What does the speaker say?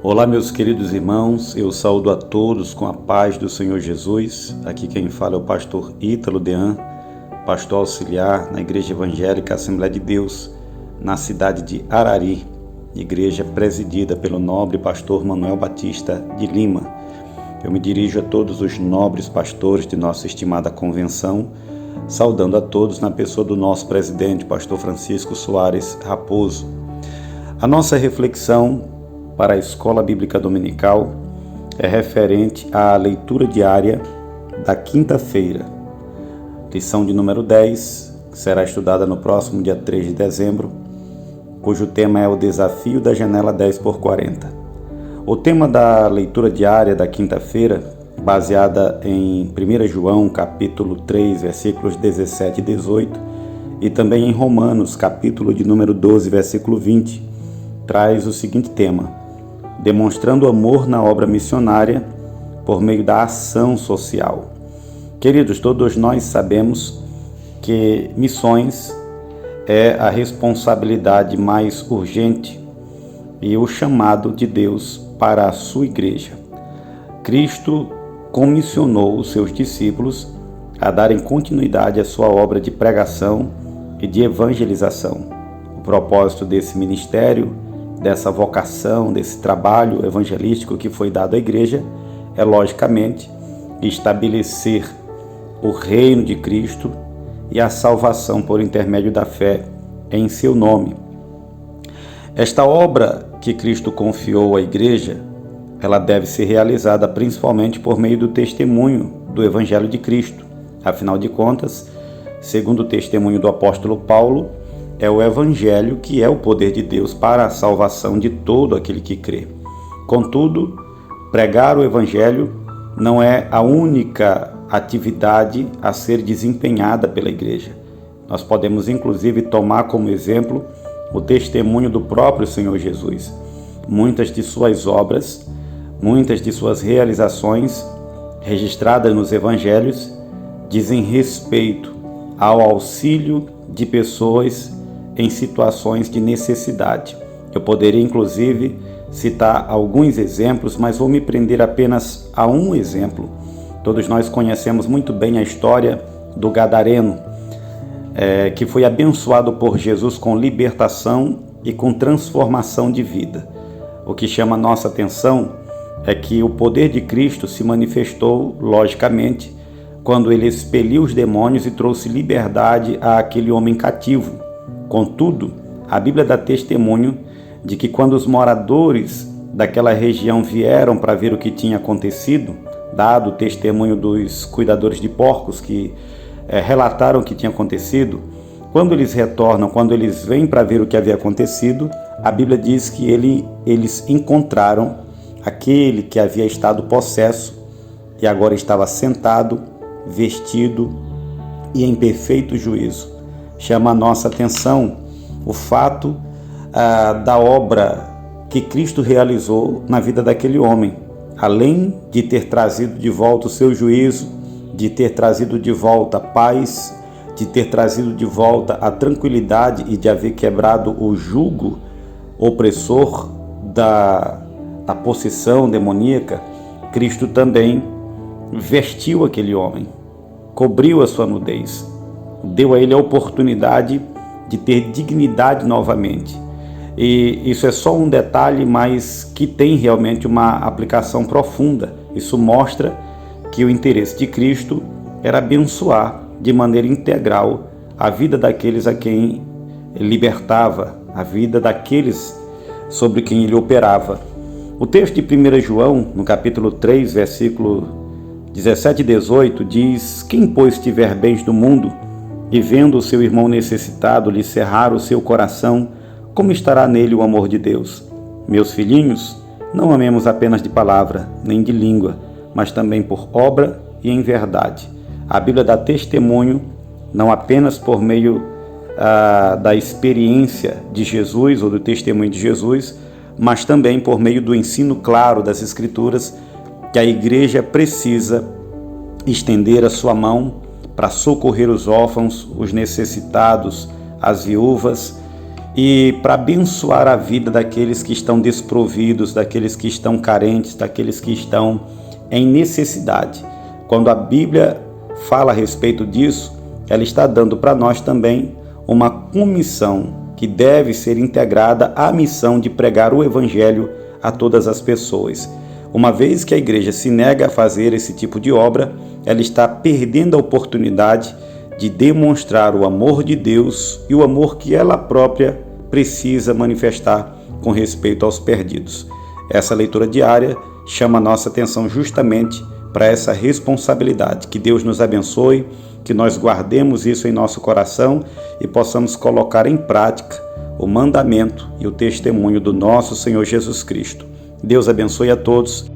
Olá, meus queridos irmãos, eu saúdo a todos com a paz do Senhor Jesus. Aqui quem fala é o pastor Ítalo Dean, pastor auxiliar na Igreja Evangélica Assembleia de Deus, na cidade de Arari, igreja presidida pelo nobre pastor Manuel Batista de Lima. Eu me dirijo a todos os nobres pastores de nossa estimada convenção, saudando a todos na pessoa do nosso presidente, pastor Francisco Soares Raposo. A nossa reflexão para a Escola Bíblica Dominical é referente à leitura diária da quinta-feira, lição de número 10, que será estudada no próximo dia 3 de dezembro, cujo tema é o desafio da janela 10x40. O tema da leitura diária da quinta-feira, baseada em 1 João, capítulo 3, versículos 17 e 18, e também em Romanos, capítulo de número 12, versículo 20, traz o seguinte tema: demonstrando amor na obra missionária por meio da ação social. Queridos, todos nós sabemos que missões é a responsabilidade mais urgente e o chamado de Deus para a sua igreja. Cristo comissionou os seus discípulos a darem continuidade à sua obra de pregação e de evangelização. O propósito desse ministério, dessa vocação, desse trabalho evangelístico que foi dado à igreja, é logicamente estabelecer o reino de Cristo e a salvação por intermédio da fé em seu nome. Esta obra que Cristo confiou à igreja, ela deve ser realizada principalmente por meio do testemunho do Evangelho de Cristo. Afinal de contas, segundo o testemunho do apóstolo Paulo, é o Evangelho que é o poder de Deus para a salvação de todo aquele que crê. Contudo, pregar o Evangelho não é a única atividade a ser desempenhada pela igreja. Nós podemos inclusive tomar como exemplo o testemunho do próprio Senhor Jesus. Muitas de suas obras, muitas de suas realizações registradas nos Evangelhos dizem respeito ao auxílio de pessoas em situações de necessidade. Eu poderia inclusive citar alguns exemplos, mas vou me prender apenas a um exemplo. Todos nós conhecemos muito bem a história do Gadareno, que foi abençoado por Jesus com libertação e com transformação de vida. O que chama a nossa atenção é que o poder de Cristo se manifestou, logicamente, quando ele expeliu os demônios e trouxe liberdade àquele homem cativo. Contudo, a Bíblia dá testemunho de que quando os moradores daquela região vieram para ver o que tinha acontecido, dado o testemunho dos cuidadores de porcos que relataram o que tinha acontecido, quando eles retornam, quando eles vêm para ver o que havia acontecido, a Bíblia diz que eles encontraram aquele que havia estado possesso e agora estava sentado, vestido e em perfeito juízo. Chama a nossa atenção o fato da obra que Cristo realizou na vida daquele homem. Além de ter trazido de volta o seu juízo, de ter trazido de volta a paz, de ter trazido de volta a tranquilidade e de haver quebrado o jugo opressor da possessão demoníaca, Cristo também vestiu aquele homem, cobriu a sua nudez, deu a ele a oportunidade de ter dignidade novamente. E isso é só um detalhe, mas que tem realmente uma aplicação profunda. Isso mostra que o interesse de Cristo era abençoar de maneira integral a vida daqueles a quem ele libertava, a vida daqueles sobre quem ele operava. O texto de 1 João, no capítulo 3, versículo 17 e 18, diz: quem, pois, tiver bens do mundo e vendo o seu irmão necessitado lhe cerrar o seu coração, como estará nele o amor de Deus? Meus filhinhos, não amemos apenas de palavra, nem de língua, mas também por obra e em verdade. A Bíblia dá testemunho, não apenas por meio da experiência de Jesus ou do testemunho de Jesus, mas também por meio do ensino claro das Escrituras, que a igreja precisa estender a sua mão para socorrer os órfãos, os necessitados, as viúvas e para abençoar a vida daqueles que estão desprovidos, daqueles que estão carentes, daqueles que estão em necessidade. Quando a Bíblia fala a respeito disso, ela está dando para nós também uma comissão que deve ser integrada à missão de pregar o Evangelho a todas as pessoas. Uma vez que a igreja se nega a fazer esse tipo de obra, ela está perdendo a oportunidade de demonstrar o amor de Deus e o amor que ela própria precisa manifestar com respeito aos perdidos. Essa leitura diária chama a nossa atenção justamente para essa responsabilidade. Que Deus nos abençoe, que nós guardemos isso em nosso coração e possamos colocar em prática o mandamento e o testemunho do nosso Senhor Jesus Cristo. Deus abençoe a todos